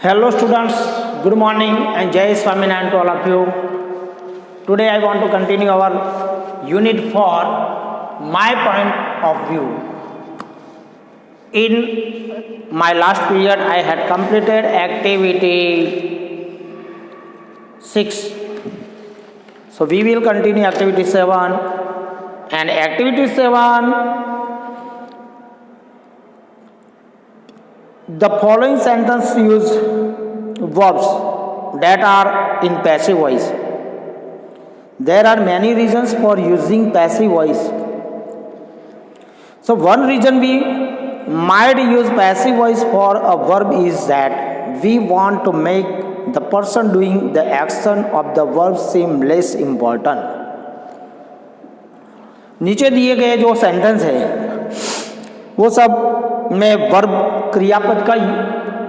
Hello students, good morning and Jai Swaminarayan to all of you. Today I want to continue our unit for my point of view. In my last period I had completed activity 6. So we will continue activity 7 and activity 7. The following sentence use verbs that are in passive voice. There are many reasons for using passive voice. So one reason we might use passive voice for a verb is that we want to make the person doing the action of the verb seem less important. नीचे दिए गए जो sentence है वो सब में verb क्रियापद का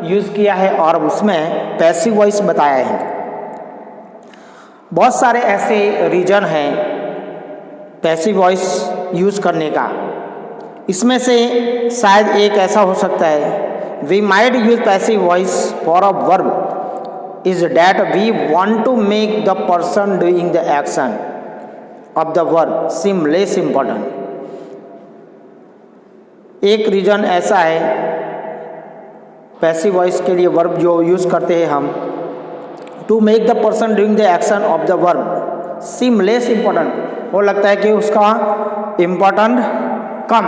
यूज किया है और उसमें पैसिव वॉइस बताया है। बहुत सारे ऐसे रीजन हैं पैसिव वॉइस यूज करने का। इसमें से शायद एक ऐसा हो सकता है, we might use passive voice for a verb is that we want to make the person doing the action of the verb seem less important. एक रीजन ऐसा है पैसिव वॉइस के लिए वर्ब जो यूज़ करते हैं हम, to make the person doing the action of the verb seem less important, वो लगता है कि उसका इम्पोर्टेंट कम,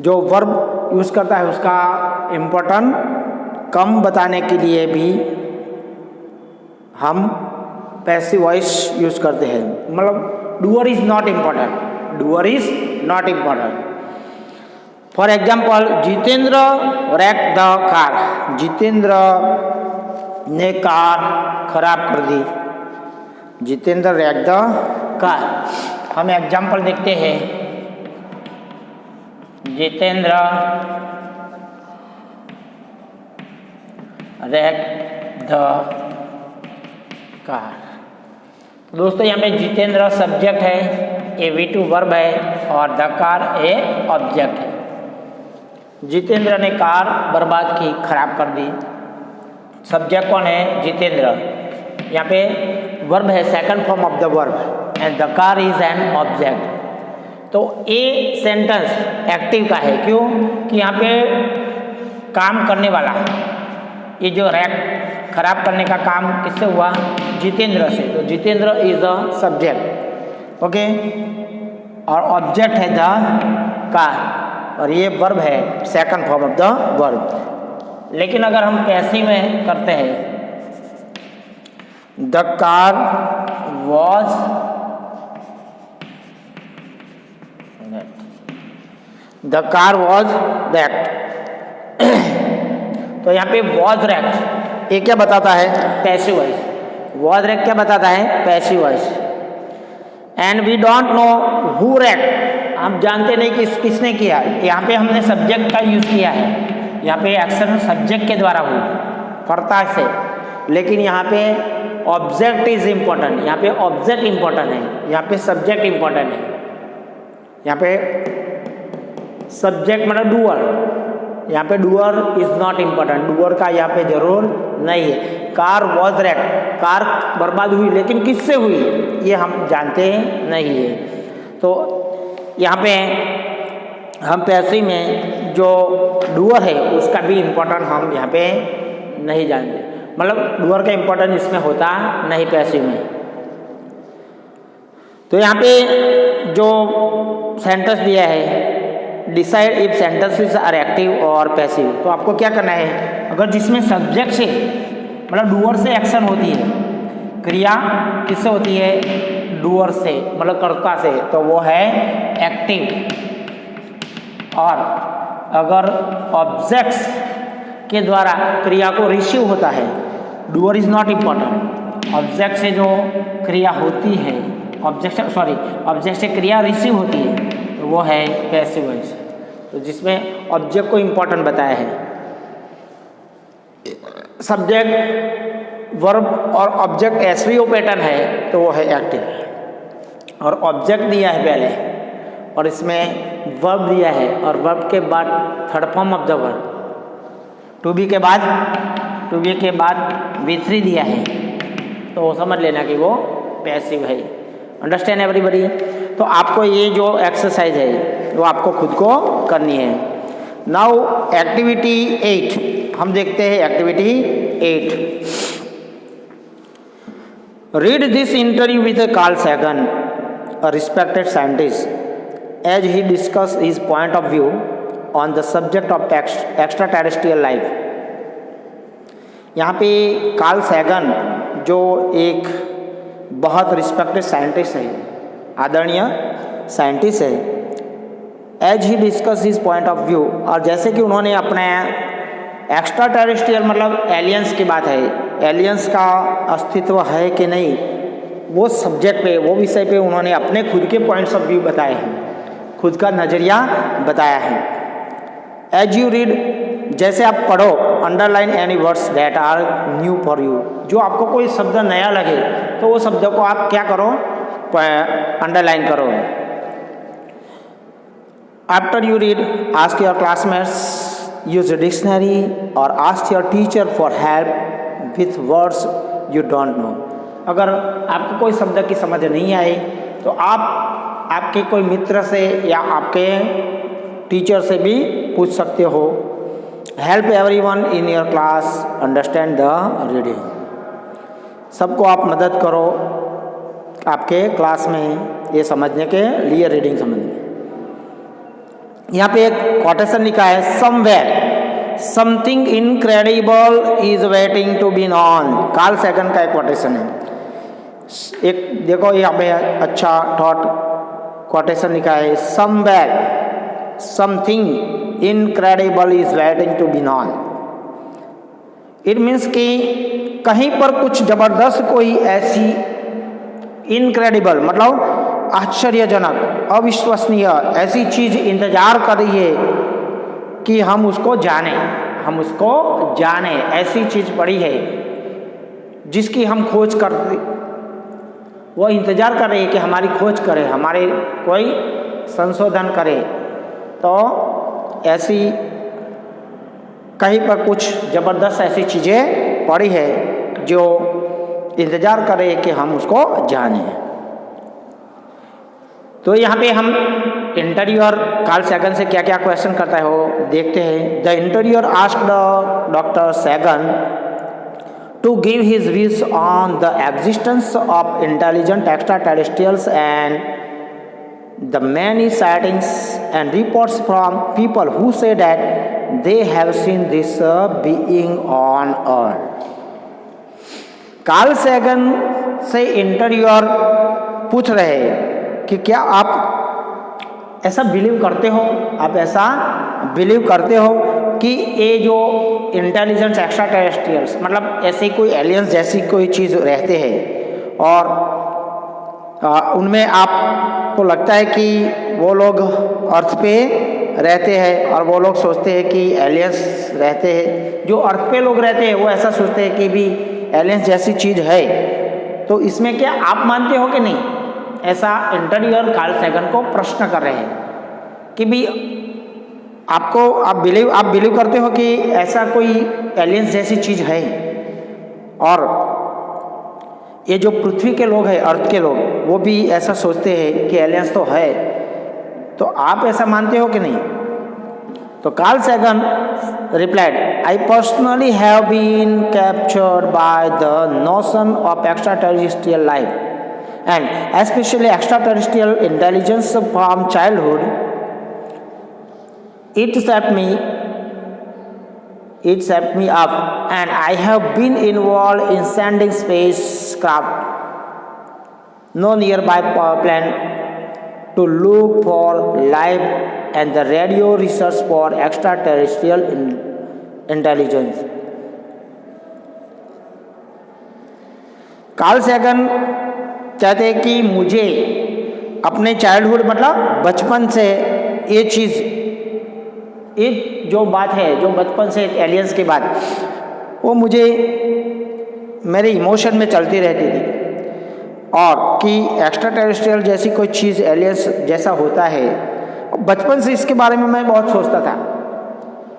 जो वर्ब यूज़ करता है उसका इम्पोर्टेंट कम बताने के लिए भी हम पैसिव वॉइस यूज़ करते हैं। मतलब doer is not important, doer is not important. For example, Jitendra rack the car, Jitendra ने कार खराब कर दी, जितेंद्र रैक द कार। हम एग्जाम्पल देखते हैं, जितेंद्र रैक द कार। दोस्तों यहाँ पे जितेंद्र सब्जेक्ट है, ए V2 वर्ब है और द कार ए ऑब्जेक्ट है। जितेंद्र ने कार बर्बाद की, खराब कर दी। सब्जेक्ट कौन है? जितेंद्र। यहाँ पे वर्ब है, second form of the verb and the car is an object. तो ए सेंटेंस एक्टिव का है, क्यों कि यहाँ पे काम करने वाला, ये जो रैक खराब करने का काम किससे हुआ? जितेंद्र से। तो Jitendra is a subject, okay, और ऑब्जेक्ट है द कार, और ये वर्ब है second form of the verb. लेकिन अगर हम पैसिव में करते हैं, the car was the car was raked, तो यहाँ पे वॉज रैक्ड ये क्या बताता है? Passive voice. वॉज रैक्ड क्या बताता है? Passive voice. And we don't know who wrecked, हम जानते नहीं कि किसने किया। यहाँ पे हमने सब्जेक्ट का यूज़ किया है, यहाँ पे एक्शन सब्जेक्ट के द्वारा हुई, कर्ता से। लेकिन यहाँ पे ऑब्जेक्ट इज इम्पोर्टेंट, यहाँ पे ऑब्जेक्ट इम्पोर्टेंट है, यहाँ पे सब्जेक्ट इम्पोर्टेंट है। यहाँ पे सब्जेक्ट मतलब डूअर, यहाँ पे doer is not important, doer का यहाँ पे जरूर नहीं है। कार वॉज रैक्ड, कार बर्बाद हुई, लेकिन किससे हुई ये हम जानते नहीं है। तो यहाँ पे हम पैसिव में जो डूअर है उसका भी इम्पोर्टेंट हम यहाँ पे नहीं जानते, मतलब डूअर का इम्पोर्टेंट इसमें होता नहीं पैसिव में। तो यहाँ पे जो सेंटेंस दिया है, decide if sentences are active और पैसिव, तो आपको क्या करना है? अगर जिसमें सब्जेक्ट से मतलब डूअर से एक्शन होती है, क्रिया किससे होती है? डूअर से, मतलब कर्ता से, तो वो है एक्टिव। और अगर ऑब्जेक्ट्स के द्वारा क्रिया को रिसीव होता है, doer is not important, object से जो क्रिया होती है, ऑब्जेक्ट से क्रिया रिसीव होती है, तो वो है पैसिव वॉइस। तो जिसमें ऑब्जेक्ट को इम्पोर्टेंट बताया है, सब्जेक्ट वर्ब और ऑब्जेक्ट एसवीओ पैटर्न है, तो वो है एक्टिव। और ऑब्जेक्ट दिया है पहले और इसमें वर्ब दिया है, और वर्ब के बाद third form of the verb, to be के बाद V3 दिया है तो समझ लेना कि वो पैसिव है। Understand everybody? तो आपको ये जो एक्सरसाइज है वो आपको खुद को करनी है। नाउ एक्टिविटी 8 हम देखते हैं। Activity 8, read this interview with Carl Sagan, a respected scientist, as he discussed his point of view on the subject of extraterrestrial life। यहाँ पे कार्ल सैगन जो एक बहुत रिस्पेक्टेड साइंटिस्ट है, आदरणीय साइंटिस्ट है, as he discuss his point of view, और जैसे कि उन्होंने अपने एक्स्ट्रा टेरेस्ट्रियल मतलब एलियंस की बात है, एलियंस का अस्तित्व है कि नहीं, वो सब्जेक्ट पे, वो विषय पे उन्होंने अपने खुद के पॉइंट्स ऑफ व्यू बताए हैं, खुद का नज़रिया बताया है। एज यू रीड, जैसे आप पढ़ो, underline any words that are new for you, जो आपको कोई शब्द नया लगे तो वो शब्द को आप क्या करो, अंडरलाइन करो। After you read, ask your classmates, use dictionary और ask your teacher for help with words you don't know. अगर आपको कोई शब्द की समझ नहीं आए तो आप आपके कोई मित्र से या आपके टीचर से भी पूछ सकते हो। Help everyone in your class understand the reading, सबको आप मदद करो आपके क्लास में ये समझने के लिए, रीडिंग समझने। यहाँ पे एक कोटेशन लिखा है, somewhere something incredible is waiting to be known. Carl Sagan का एक कोटेशन है। एक देखो यहाँ पे अच्छा थॉट कोटेशन लिखा है, somewhere something incredible is waiting to be known. It means कि कहीं पर कुछ जबरदस्त कोई ऐसी, इनक्रेडिबल मतलब आश्चर्यजनक, अविश्वसनीय ऐसी चीज इंतजार कर रही है कि हम उसको जाने, ऐसी चीज पड़ी है जिसकी हम खोज कर, वो इंतजार कर रही है कि हमारी खोज करे, हमारे कोई संशोधन करे। तो ऐसी कहीं पर कुछ जबरदस्त ऐसी चीज़ें पड़ी है जो इंतजार कर रही है कि हम उसको जाने। तो यहाँ पे हम इंटरव्यूअर कार्ल सैगन से क्या क्या क्वेश्चन करता है वो देखते हैं। The interviewer asked doctor Sagan to give his views on the existence of intelligent extraterrestrials and the many sightings and reports from people who say that they have seen this being on Earth। Carl Sagan से interviewer पूछ रहे हैं कि क्या आप ऐसा believe करते हो, आप ऐसा बिलीव करते हो कि ये जो इंटेलिजेंस एक्स्ट्रा टेरेस्ट्रियल्स मतलब ऐसे कोई एलियंस जैसी कोई चीज़ रहते हैं और उनमें आपको लगता है कि वो लोग अर्थ पे रहते हैं और वो लोग सोचते हैं कि एलियंस रहते हैं, जो अर्थ पे लोग रहते हैं वो ऐसा सोचते हैं कि भी एलियंस जैसी चीज़ है, तो इसमें क्या आप मानते हो कि नहीं? ऐसा इंटरव्यूअर कार्ल सैगन को प्रश्न कर रहे हैं कि भी आप बिलीव करते हो कि ऐसा कोई एलियंस जैसी चीज़ है, और ये जो पृथ्वी के लोग हैं, अर्थ के लोग, वो भी ऐसा सोचते हैं कि एलियंस तो है, तो आप ऐसा मानते हो कि नहीं? तो Carl Sagan replied, I personally have been captured by the notion of extraterrestrial life and especially extraterrestrial intelligence from childhood. It shaped me up, and I have been involved in sending spacecraft, no nearby planet, to look for life and the radio research for extraterrestrial intelligence। Carl Sagan कहते हैं कि मुझे अपने childhood मतलब बचपन से ये चीज़, एक जो बात है जो बचपन से एलियंस की बात, वो मुझे मेरे इमोशन में चलती रहती थी, और कि एक्स्ट्रा टेरेस्ट्रियल जैसी कोई चीज़ एलियंस जैसा होता है, बचपन से इसके बारे में मैं बहुत सोचता था।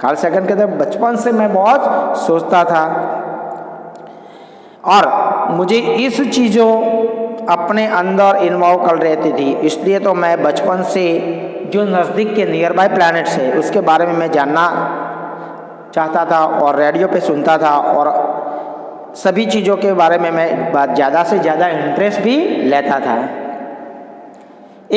कार्ल सैगन कहते हैं बचपन से मैं बहुत सोचता था और मुझे इस चीज़ों अपने अंदर इन्वॉल्व कर रहती थी, इसलिए तो मैं बचपन से जो नज़दीक के नियर बाय प्लैनेट्स है उसके बारे में मैं जानना चाहता था और रेडियो पे सुनता था और सभी चीज़ों के बारे में मैं ज़्यादा से ज़्यादा इंटरेस्ट भी लेता था।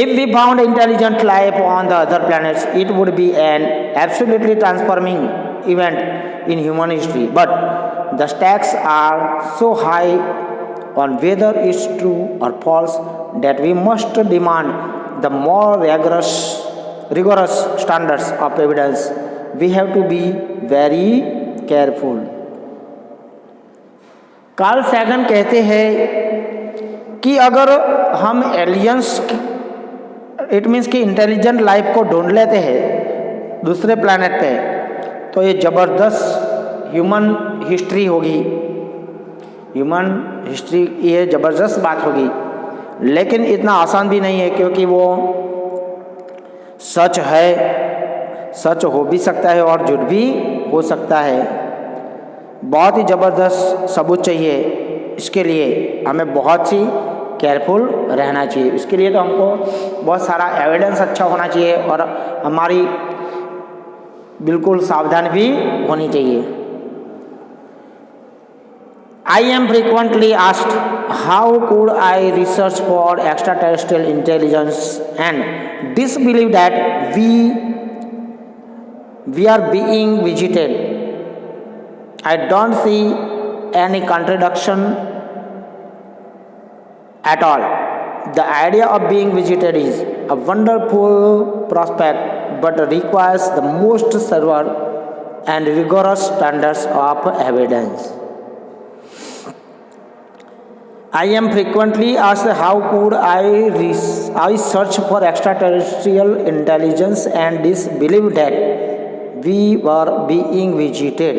If we found intelligent life on the other planets, it would be an absolutely transforming event in human history. But the stakes are so high on whether it's true or false that we must demand the more rigorous standards of evidence. We have to be very careful. Carl Sagan कहते हैं कि अगर हम aliens it means कि intelligent life को ढूंढ लेते हैं दूसरे प्लैनेट पे, तो ये ज़बरदस्त ह्यूमन हिस्ट्री होगी, ह्यूमन हिस्ट्री ये ज़बरदस्त बात होगी। लेकिन इतना आसान भी नहीं है, क्योंकि वो सच है, सच हो भी सकता है और झूठ भी हो सकता है। बहुत ही ज़बरदस्त सबूत चाहिए, इसके लिए हमें बहुत सी केयरफुल रहना चाहिए। इसके लिए तो हमको बहुत सारा एविडेंस अच्छा होना चाहिए और हमारी बिल्कुल सावधान भी होनी चाहिए। I am frequently asked how could I research for extraterrestrial intelligence and disbelieve that we are being visited. I don't see any contradiction at all. The idea of being visited is a wonderful prospect, but requires the most severe and rigorous standards of evidence. I am frequently asked how could I search for extraterrestrial intelligence and disbelieve that we were being visited.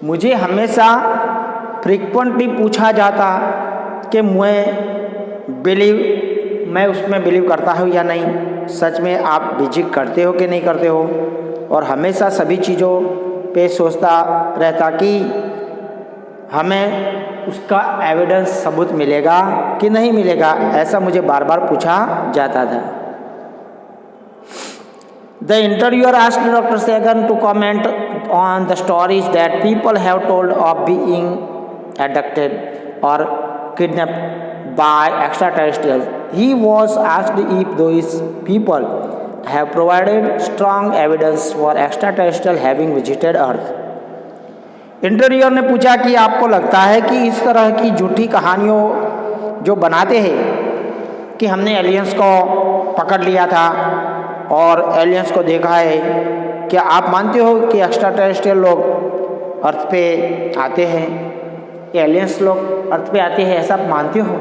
मुझे हमेशा frequently पूछा जाता कि मैं उसमें believe करता हूँ या नहीं, सच में आप विजिट करते हो कि नहीं करते हो, और हमेशा सभी चीज़ों पे सोचता रहता कि हमें उसका एविडेंस सबूत मिलेगा कि नहीं मिलेगा, ऐसा मुझे बार बार पूछा जाता था। The interviewer asked Dr. Sagan to comment on the stories that people have told of being abducted or kidnapped by extraterrestrials. He was asked if those people have provided strong evidence for extraterrestrial having visited Earth. Interviewer ने पूछा कि आपको लगता है कि इस तरह की झूठी कहानियों जो बनाते हैं कि हमने एलियंस को पकड़ लिया था और एलियंस को देखा है, क्या आप मानते हो कि एक्स्ट्राटेरेस्ट्रियल लोग अर्थ पे आते हैं, एलियंस लोग अर्थ पे आते हैं, ऐसा आप मानते हो?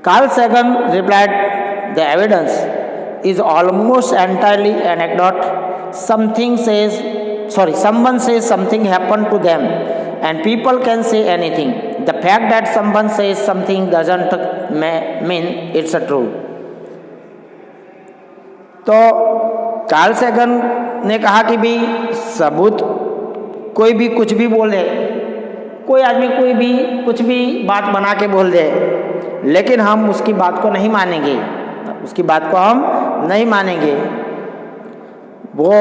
Carl Sagan replied, the evidence is almost entirely anecdote. Someone says something happened to them and people can say anything. The fact that someone says something doesn't mean it's true. तो Carl Sagan ने कहा कि भाई सबूत कोई भी कुछ भी बोल दे, कोई आदमी कोई भी कुछ भी बात बना के बोल दे, लेकिन हम उसकी बात को नहीं मानेंगे, उसकी बात को हम नहीं मानेंगे। वो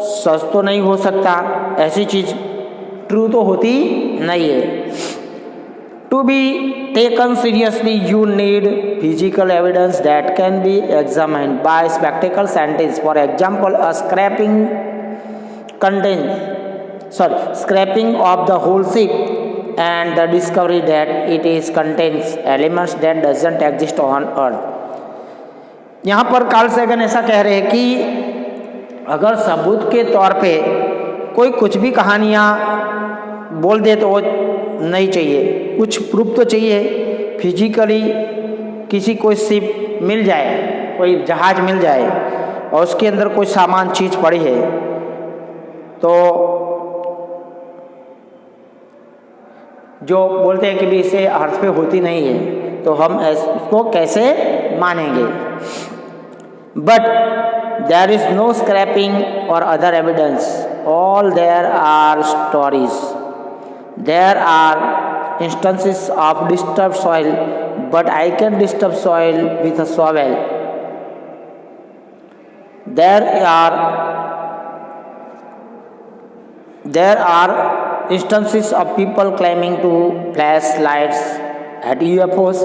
सच तो नहीं हो सकता, ऐसी चीज़ ट्रू तो होती नहीं है। To be taken seriously, you need physical evidence that can be examined by spectacle scientists. For example, a scraping of the whole ship and the discovery that it contains elements that doesn't exist on Earth. यहाँ पर Karl Sagan ऐसा कह रहे हैं कि अगर सबूत के तौर पे कोई कुछ भी कहानियाँ बोल दे तो वो नहीं चाहिए, कुछ प्रूफ तो चाहिए। फिजिकली किसी कोई शिप मिल जाए, कोई जहाज़ मिल जाए और उसके अंदर कोई सामान चीज़ पड़ी है, तो जो बोलते हैं कि भी इसे अर्थ पे होती नहीं है, तो हम उसको कैसे मानेंगे? But the there is no scraping or other evidence. All there are stories. There are instances of disturbed soil, but I can disturb soil with a shovel. There are instances of people claiming to flash lights at UFOs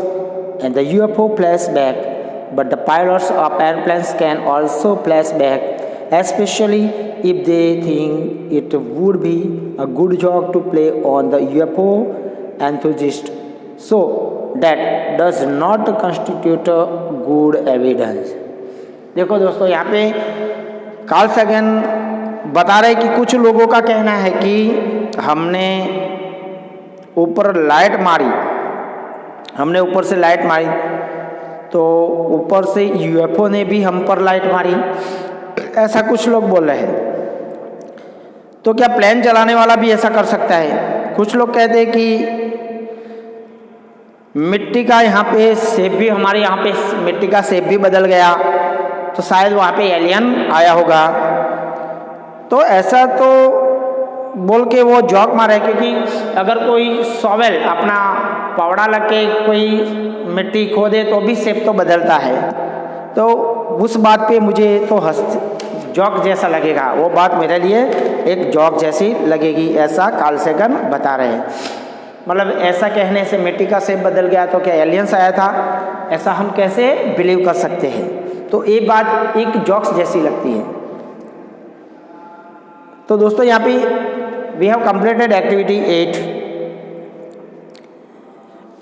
and the UFO flash back, but the pilots of airplanes can also flash back, especially if they think it would be a good joke to play on the UFO enthusiast. So that does not constitute a good evidence. देखो दोस्तों, यहाँ पे Karl Sagan बता रहे कि कुछ लोगों का कहना है कि हमने ऊपर से लाइट मारी तो ऊपर से यूएफओ ने भी हम पर लाइट मारी, ऐसा कुछ लोग बोल रहे हैं। तो क्या प्लेन चलाने वाला भी ऐसा कर सकता है? कुछ लोग कहते हैं कि मिट्टी का यहाँ पे शेप भी, हमारे यहाँ पे मिट्टी का शेप भी बदल गया, तो शायद वहाँ पे एलियन आया होगा। तो ऐसा तो बोल के वो जॉक मारे, क्योंकि अगर कोई शॉवेल अपना फावड़ा लग के कोई मिट्टी खोदे तो भी शेप तो बदलता है। तो उस बात पे मुझे तो जॉक जैसा लगेगा, वो बात मेरे लिए एक जॉक जैसी लगेगी, ऐसा कार्ल सैगन बता रहे हैं। मतलब ऐसा कहने से मिट्टी का शेप बदल गया तो क्या एलियंस आया था, ऐसा हम कैसे बिलीव कर सकते हैं? तो ये बात एक जॉक्स जैसी लगती है। तो दोस्तों, यहाँ पे we have completed activity 8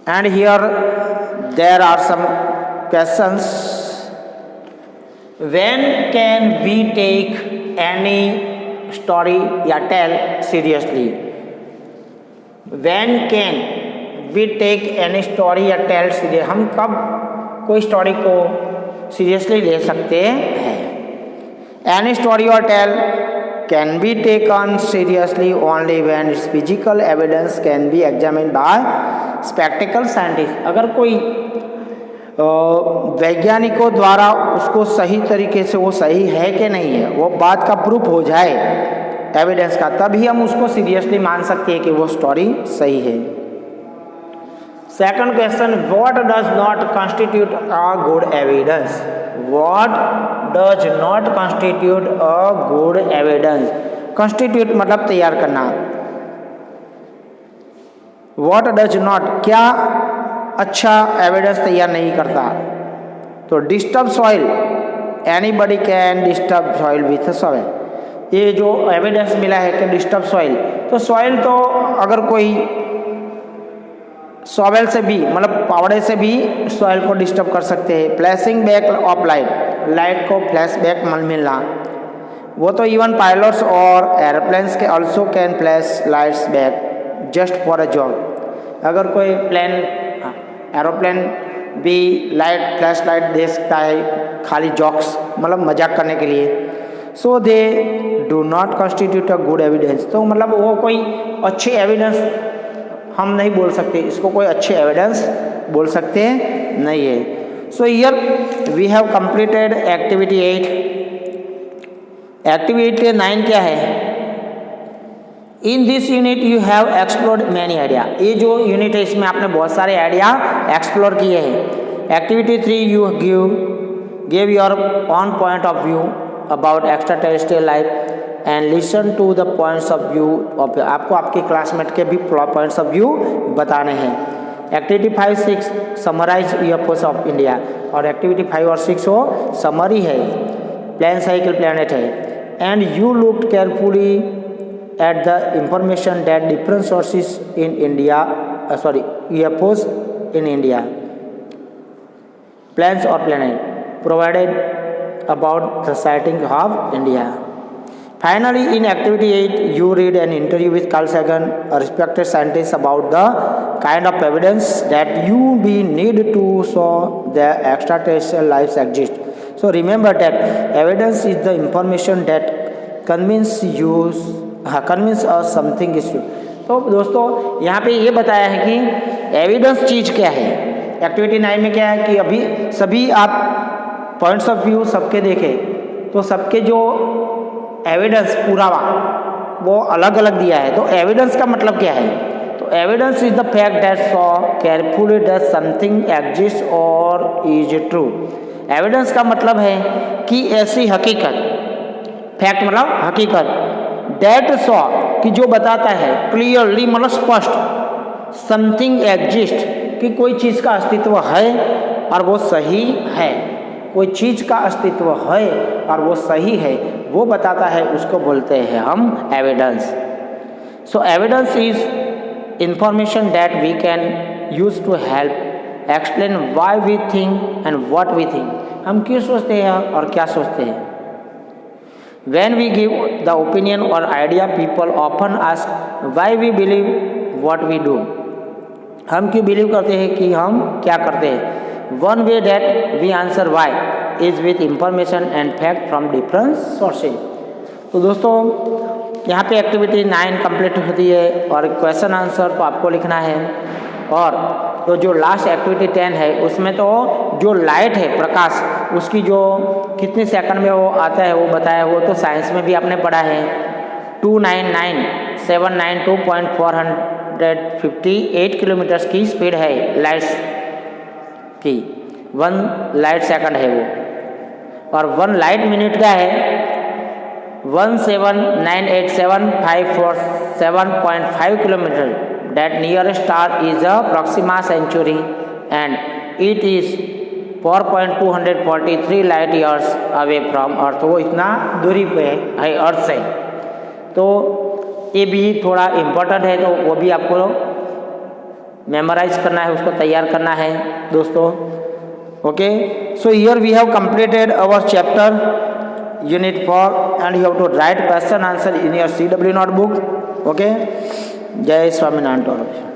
and here there are some questions. When can we take any story या tale seriously? When can we take any story या टेल सीरियस? हम कब कोई स्टोरी को सीरियसली ले सकते हैं? एनी स्टोरी और tale can be taken seriously only when its physical evidence can be examined by spectacle scientists. अगर कोई वैज्ञानिकों द्वारा उसको सही तरीके से वो सही है कि नहीं है, वो बात का प्रूफ हो जाए एविडेंस का, तभी हम उसको सीरियसली मान सकते हैं कि वो स्टोरी सही है। Second question, what does not constitute a good evidence? What does not constitute a good evidence? Constitute मतलब तैयार करना। व्हाट डज नॉट, क्या अच्छा एविडेंस तैयार नहीं करता? तो disturb soil, anybody can disturb soil with soil. ये जो एविडेंस मिला है कि डिस्टर्ब सॉइल, तो सॉइल तो अगर कोई सॉवेल से भी, मतलब पावड़े से भी सॉइल को डिस्टर्ब कर सकते हैं। Flashing back of light, light को फ्लैश बैक मिलना, वो तो इवन पायलट्स और एयरप्लेन्स के also can flash lights back just for a job. अगर कोई एरोप्लेन भी फ्लैश लाइट दे सकता है खाली जॉक्स, मतलब मजाक करने के लिए। So they do not constitute a good evidence. तो मतलब वो कोई अच्छी एविडेंस हम नहीं बोल सकते, इसको कोई अच्छे एविडेंस बोल सकते नहीं है। So here we have completed activity 8। Activity 9 क्या है? In this unit you have explored many idea. ये जो यूनिट है इसमें आपने बहुत सारे आइडिया एक्सप्लोर किए हैं। Activity 3 you give your own point of view about extraterrestrial life and listen to the points of view of, आपको आपके क्लासमेट के भी पॉइंट्स ऑफ व्यू बताने हैं। Activity 5, 6 summarise UFOs of India, और activity 5 और 6 वो समरी है, प्लेन साइकिल प्लैनेट है। And you look carefully at the information that different sources in India, UFOs in India, planes और planet provided about the sighting of India. Finally, in activity 8, you read an interview with Carl Sagan, a respected scientist, about the kind of evidence that you need to show that extraterrestrial life exists. So remember that evidence is the information that convince us something is true. तो दोस्तों, यहाँ पे ये बताया है कि evidence चीज़ क्या है। एक्टिविटी 9 में क्या है कि अभी सभी आप पॉइंट्स ऑफ व्यू सबके देखें, तो सबके जो एविडेंस पुरावा वो अलग अलग दिया है। तो एविडेंस का मतलब क्या है? तो evidence is the fact that show carefully that something exist और इज ट्रू। एविडेंस का मतलब है कि ऐसी हकीकत, फैक्ट मतलब हकीकत, दैट शो कि जो बताता है, क्लियरली मतलब स्पष्ट, समथिंग एग्जिस्ट कि कोई चीज़ का अस्तित्व है और वो सही है, कोई चीज़ का अस्तित्व है और वो सही है, वो बताता है, उसको बोलते हैं हम evidence. So evidence is information that we can use to help explain why we think and what we think. हम क्यों सोचते हैं और क्या सोचते हैं। When we give the opinion or idea, people often ask why we believe what we do। हम क्यों बिलीव करते हैं कि हम क्या करते हैं। One way that we answer why is with information and fact from different sources। तो दोस्तों यहाँ पे एक्टिविटी 9 कंप्लीट होती है और क्वेश्चन आंसर तो आपको लिखना है। और तो जो लास्ट एक्टिविटी 10 है उसमें तो जो लाइट है, प्रकाश, उसकी जो कितने सेकंड में वो आता है वो बताया, वो तो साइंस में भी आपने पढ़ा है। 299,792.458 किलोमीटर की स्पीड है लाइट्स की, 1 लाइट सेकंड है वो। और 1 लाइट मिनट का है 17987,547.5 kilometre. That nearest star is a Proxima Centauri and it is 4.243 light years away from Earth। वो इतना दूरी पे है अर्थ से। तो ये भी थोड़ा इम्पोर्टेंट है, तो वो भी आपको मेमोराइज करना है, उसको तैयार करना है दोस्तों। Okay, so here we have completed our chapter Unit 4 and you have to write question answer in your CW notebook। Okay, जय स्वामीनारायण।